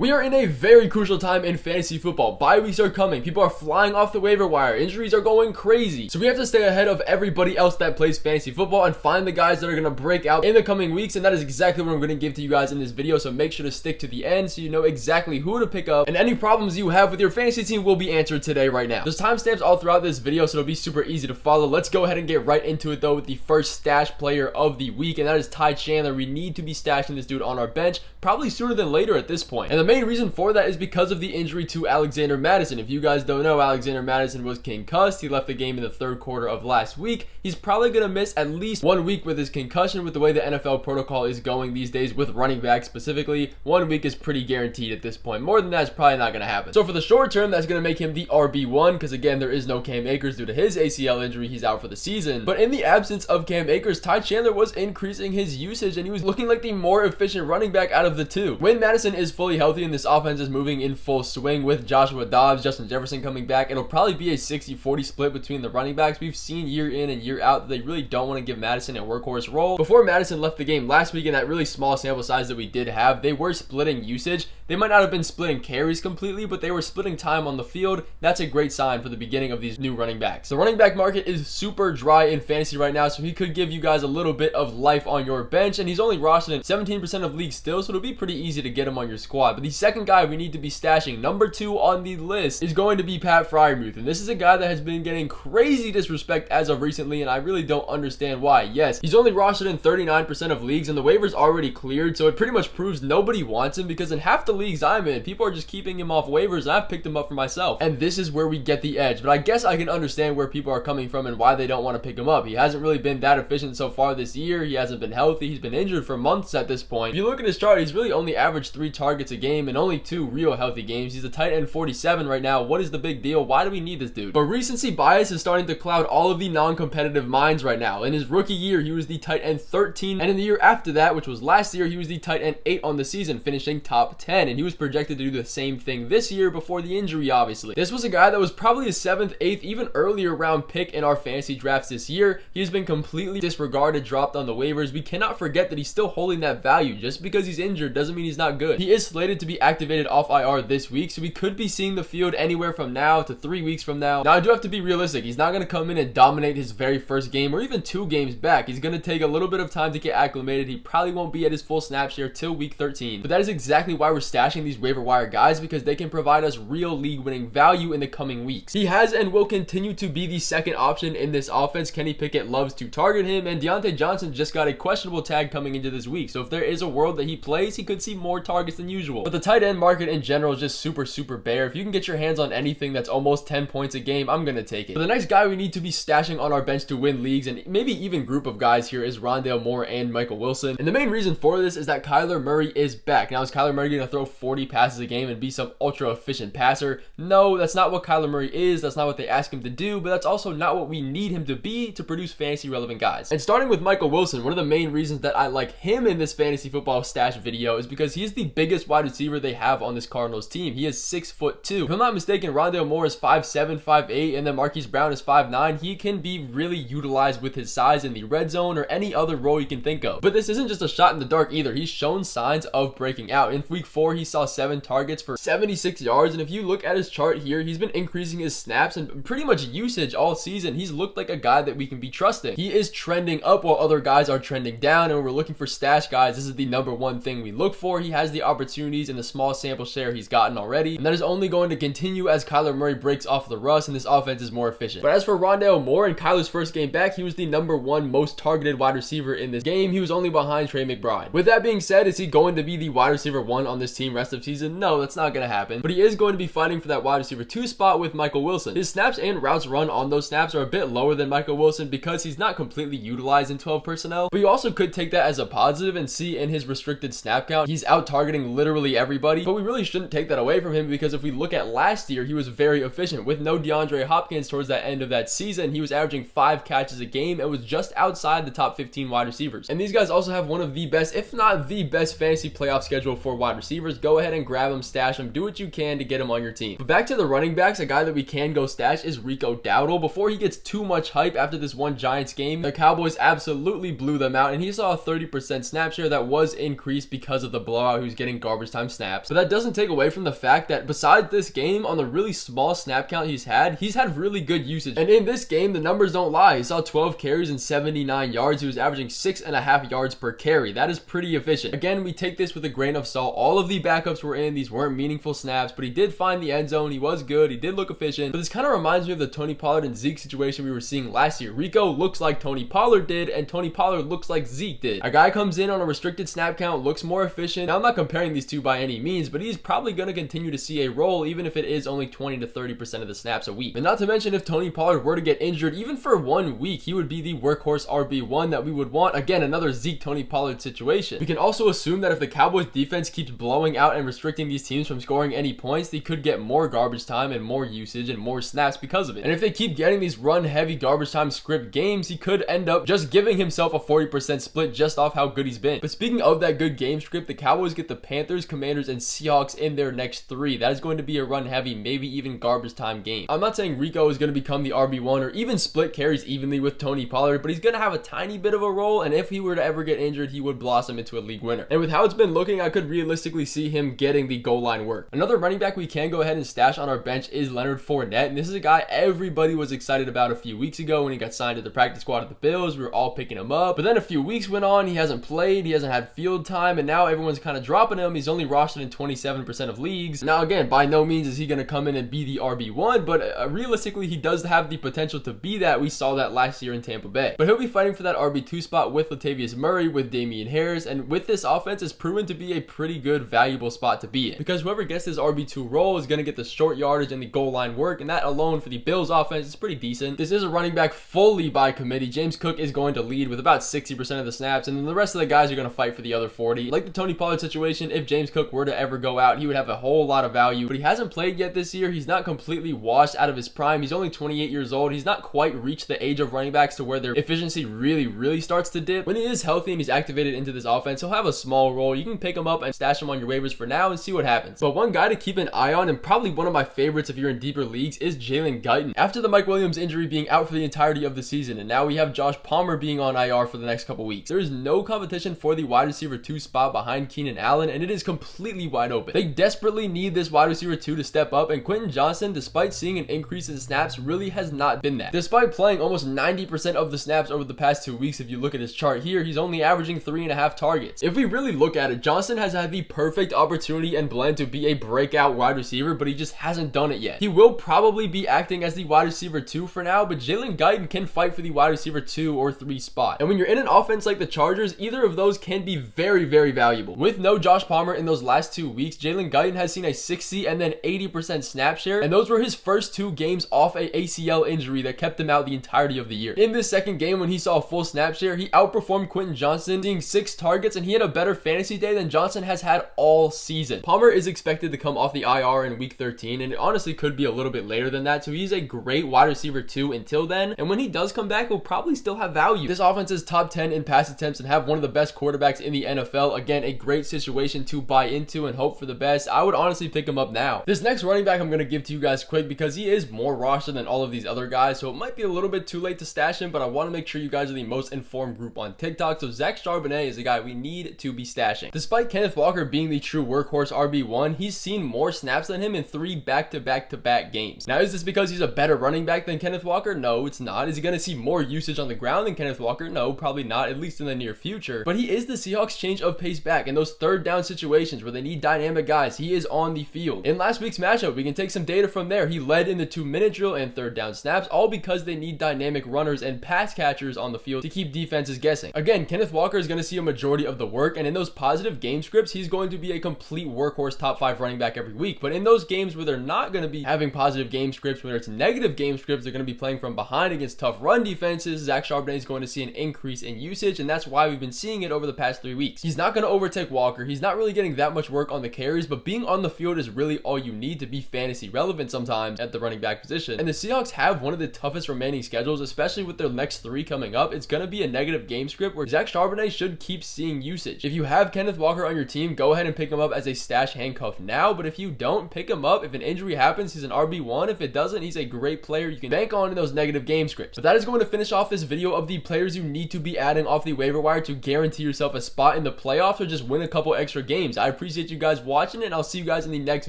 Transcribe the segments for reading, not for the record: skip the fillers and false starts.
We are in a very crucial time in fantasy football. Bye weeks are coming. People are flying off the waiver wire. Injuries are going crazy. So we have to stay ahead of everybody else that plays fantasy football and find the guys that are going to break out in the coming weeks. And that is exactly what I'm going to give to you guys in this video. So make sure to stick to the end so you know exactly who to pick up. And any problems you have with your fantasy team will be answered today right now. There's timestamps all throughout this video, so it'll be super easy to follow. Let's go ahead and get right into it though with the first stash player of the week. And that is Chandler. We need to be stashing this dude on our bench probably sooner than later at this point. And the main reason for that is because of the injury to Alexander Mattison. If you guys don't know, Alexander Mattison was concussed. He left the game in the third quarter of last week. He's probably going to miss at least 1 week with his concussion. With the way the NFL protocol is going these days with running backs specifically, 1 week is pretty guaranteed at this point. More than that is probably not going to happen. So for the short term, that's going to make him the RB1 because again, there is no Cam Akers due to his ACL injury. He's out for the season. But in the absence of Cam Akers, Chandler was increasing his usage and he was looking like the more efficient running back out of the two. When Mattison is fully healthy and this offense is moving in full swing with Joshua Dobbs, Justin Jefferson coming back, it'll probably be a 60-40 split between the running backs. We've seen year in and year out that they really don't want to give Mattison a workhorse role. Before Mattison left the game last week in that really small sample size that we did have, they were splitting usage. They might not have been splitting carries completely, but they were splitting time on the field. That's a great sign for the beginning of these new running backs. The running back market is super dry in fantasy right now, so he could give you guys a little bit of life on your bench, and he's only rostered in 17% of leagues still, so it'll be pretty easy to get him on your squad. But the second guy we need to be stashing, number 2 on the list, is going to be Pat Freiermuth, and this is a guy that has been getting crazy disrespect as of recently, and I really don't understand why. Yes, he's only rostered in 39% of leagues, and the waiver's already cleared, so it pretty much proves nobody wants him because in half the leagues I'm in, people are just keeping him off waivers, and I've picked him up for myself. And this is where we get the edge, but I guess I can understand where people are coming from and why they don't want to pick him up. He hasn't really been that efficient so far this year. He hasn't been healthy. He's been injured for months at this point. If you look at his chart, he's really only averaged 3 targets a game and only 2 real healthy games. He's a tight end 47 right now. What is the big deal? Why do we need this dude? But recency bias is starting to cloud all of the non-competitive minds right now. In his rookie year, he was the tight end 13, and in the year after that, which was last year, he was the tight end 8 on the season, finishing top 10, and he was projected to do the same thing this year before the injury, obviously. This was a guy that was probably a 7th, 8th, even earlier round pick in our fantasy drafts this year. He's been completely disregarded, dropped on the waivers. We cannot forget that he's still holding that value. Just because he's injured doesn't mean he's not good. He is slated to be activated off IR this week, so we could be seeing the field anywhere from now to 3 weeks from now. Now, I do have to be realistic. He's not going to come in and dominate his very first game or even 2 games back. He's going to take a little bit of time to get acclimated. He probably won't be at his full snap share till week 13. But that is exactly why we're stashing these waiver wire guys, because they can provide us real league-winning value in the coming weeks. He has and will continue to be the second option in this offense. Kenny Pickett loves to target him, and Deontay Johnson just got a questionable tag coming into this week. So if there is a world that he plays, he could see more targets than usual. But the tight end market in general is just super bare. If you can get your hands on anything that's almost 10 points a game, I'm going to take it. But the next guy we need to be stashing on our bench to win leagues, and maybe even group of guys here, is Rondale Moore and Michael Wilson. And the main reason for this is that Kyler Murray is back. Now, is Kyler Murray going to throw 40 passes a game and be some ultra efficient passer? No, that's not what Kyler Murray is. That's not what they ask him to do, but that's also not what we need him to be to produce fantasy relevant guys. And starting with Michael Wilson, one of the main reasons that I like him in this fantasy football stash video is because he's the biggest wide receiver they have on this Cardinals team. He is 6'2". If I'm not mistaken, Rondale Moore is 5'7", 5'8", and then Marquise Brown is 5'9". He can be really utilized with his size in the red zone or any other role you can think of. But this isn't just a shot in the dark either. He's shown signs of breaking out. In week 4, he saw 7 targets for 76 yards, and if you look at his chart here, he's been increasing his snaps and pretty much usage all season. He's looked like a guy that we can be trusting. He is trending up while other guys are trending down, and when we're looking for stash guys, this is the number 1 thing we look for. He has the opportunities in the small sample share he's gotten already, and that is only going to continue as Kyler Murray breaks off the rust and this offense is more efficient. But as for Rondale Moore, in Kyler's first game back, he was the number 1 most targeted wide receiver in this game. He was only behind Trey McBride. With that being said, is he going to be the wide receiver 1 on this team rest of season? No, that's not going to happen, but he is going to be fighting for that wide receiver 2 spot with Michael Wilson. His snaps and routes run on those snaps are a bit lower than Michael Wilson because he's not completely utilized in 12 personnel, but you also could take that as a positive and see in his restricted snap count, he's out targeting literally everybody. But we really shouldn't take that away from him because if we look at last year, he was very efficient. With no DeAndre Hopkins towards that end of that season, he was averaging 5 catches a game and was just outside the top 15 wide receivers. And these guys also have one of the best, if not the best, fantasy playoff schedule for wide receivers. Go ahead and grab them, stash them, do what you can to get them on your team. But back to the running backs, a guy that we can go stash is Rico Dowdle. Before he gets too much hype after this one Giants game, the Cowboys absolutely blew them out, and he saw a 30% snap share that was increased because of the blowout. He was getting garbage time snaps, but that doesn't take away from the fact that besides this game, on the really small snap count he's had really good usage. And in this game, the numbers don't lie. He saw 12 carries and 79 yards. He was averaging 6.5 yards per carry. That is pretty efficient. Again, we take this with a grain of salt. All of the backups were in. These weren't meaningful snaps, but he did find the end zone. He was good. He did look efficient. But this kind of reminds me of the Tony Pollard and Zeke situation we were seeing last year. Rico looks like Tony Pollard did, and Tony Pollard looks like Zeke did. A guy comes in on a restricted snap count, looks more efficient. Now, I'm not comparing these two by any means, but he's probably going to continue to see a role, even if it is only 20 to 30% of the snaps a week. And not to mention, if Tony Pollard were to get injured, even for 1 week, he would be the workhorse RB1 that we would want. Again, another Zeke Tony Pollard situation. We can also assume that if the Cowboys defense keeps blowing out and restricting these teams from scoring any points, they could get more garbage time and more usage and more snaps because of it. And if they keep getting these run heavy garbage time script games, he could end up just giving himself a 40% split just off how good he's been. But speaking of that good game script, the Cowboys get the Panthers, Commanders, and Seahawks in their next 3. That is going to be a run heavy, maybe even garbage time game. I'm not saying Rico is going to become the RB1 or even split carries evenly with Tony Pollard, but he's going to have a tiny bit of a role, and if he were to ever get injured, he would blossom into a league winner. And with how it's been looking, I could realistically see him getting the goal line work. Another running back we can go ahead and stash on our bench is Leonard Fournette, and this is a guy everybody was excited about a few weeks ago when he got signed to the practice squad of the Bills. We were all picking him up, but then a few weeks went on, he hasn't played, he hasn't had field time, and now everyone's kind of dropping him. He's only rostered in 27% of leagues. Now again, by no means is he going to come in and be the RB1, but realistically he does have the potential to be that. We saw that last year in Tampa Bay. But he'll be fighting for that RB2 spot with Latavius Murray, with Damian Harris, and with this offense, it's proven to be a pretty good, valuable spot to be in, because whoever gets this RB2 role is going to get the short yardage and the goal line work, and that alone for the Bills offense is pretty decent. This is a running back fully by committee. James Cook is going to lead with about 60% of the snaps, and then the rest of the guys are going to fight for the other 40. Like the Tony Pollard situation, if James Cook were to ever go out, he would have a whole lot of value, but he hasn't played yet this year. He's not completely washed out of his prime. He's only 28 years old. He's not quite reached the age of running backs to where their efficiency really starts to dip. When he is healthy and he's activated into this offense, he'll have a small role. You can pick him up and stash him on your waivers for now and see what happens. But one guy to keep an eye on, and probably one of my favorites if you're in deeper leagues, is Jalen Guyton. After the Mike Williams injury being out for the entirety of the season, and now we have Josh Palmer being on IR for the next couple weeks, there is no competition for the wide receiver 2 spot behind Keenan Allen, and it is completely wide open. They desperately need this wide receiver 2 to step up, and Quentin Johnson, despite seeing an increase in snaps, really has not been that. Despite playing almost 90% of the snaps over the past 2 weeks, if you look at his chart here, he's only averaging 3.5 targets. If we really look at it, Johnson has had the perfect opportunity and blend to be a breakout wide receiver, but he just hasn't done it yet. He will probably be acting as the wide receiver 2 for now, but Jalen Guyton can fight for the wide receiver 2 or 3 spot. And when you're in an offense like the Chargers, either of those can be very valuable. With no Josh Palmer in those last 2 weeks, Jalen Guyton has seen a 60 and then 80% snap share, and those were his first 2 games off a ACL injury that kept him out the entirety of the year. In this second game, when he saw a full snap share, he outperformed Quentin Johnson, seeing 6 targets, and he had a better fantasy day than Johnson has had all season. Palmer is expected to come off the IR in week 13, and it honestly could be a little bit later than that, so he's a great wide receiver 2 until then, and when he does come back, he'll probably still have value. This offense is top 10 in pass attempts and have one of the best quarterbacks in the NFL. Again, a great situation to buy into and hope for the best. I would honestly pick him up now. This next running back I'm going to give to you guys quick because he is more rostered than all of these other guys, so it might be a little bit too late to stash him, but I want to make sure you guys are the most informed group on TikTok. So Zach Charbonnet is a guy we need to be stashing. Despite Kenneth Walker being the true workhorse RB1, he's seen more snaps than him in 3 back-to-back games. Now, is this because he's a better running back than Kenneth Walker? No, it's not. Is he going to see more usage on the ground than Kenneth Walker? No, probably not, at least in the near future. But he is the Seahawks change of pace back. In those third down situations where they need dynamic guys, he is on the field. In last week's matchup, we can take some data from there. He led in the 2-minute drill and third down snaps, all because they need dynamic runners and pass catchers on the field to keep defenses guessing. Again, Kenneth Walker is going to see a majority of the work, and in those positive game scripts, he's going to be a complete workhorse top 5 running back every week. But in those games where they're not going to be having positive game scripts, where it's negative game scripts, they're going to be playing from behind against tough run defenses, Zach Charbonnet is going to see an increase in usage, and that's why we've been seeing it over the past 3 weeks. He's not going to overtake Walker. He's not really getting that much work on the carries, but being on the field is really all you need to be fantasy relevant sometimes at the running back position. And the Seahawks have one of the toughest remaining schedules, especially with their next 3 coming up. It's going to be a negative game script where Zach Charbonnet should keep seeing usage. If you have Kenneth Walker on your team, go ahead and pick him up as a stash handcuff now, but if you don't, pick him up. If an injury happens, he's an RB1. If it doesn't, he's a great player you can bank on in those negative game scripts. But that is going to finish off this video of the players you need to be adding off the waiver wire to guarantee yourself a spot in the playoffs or just win a couple extra games. I I appreciate you guys watching, and I'll see you guys in the next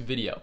video.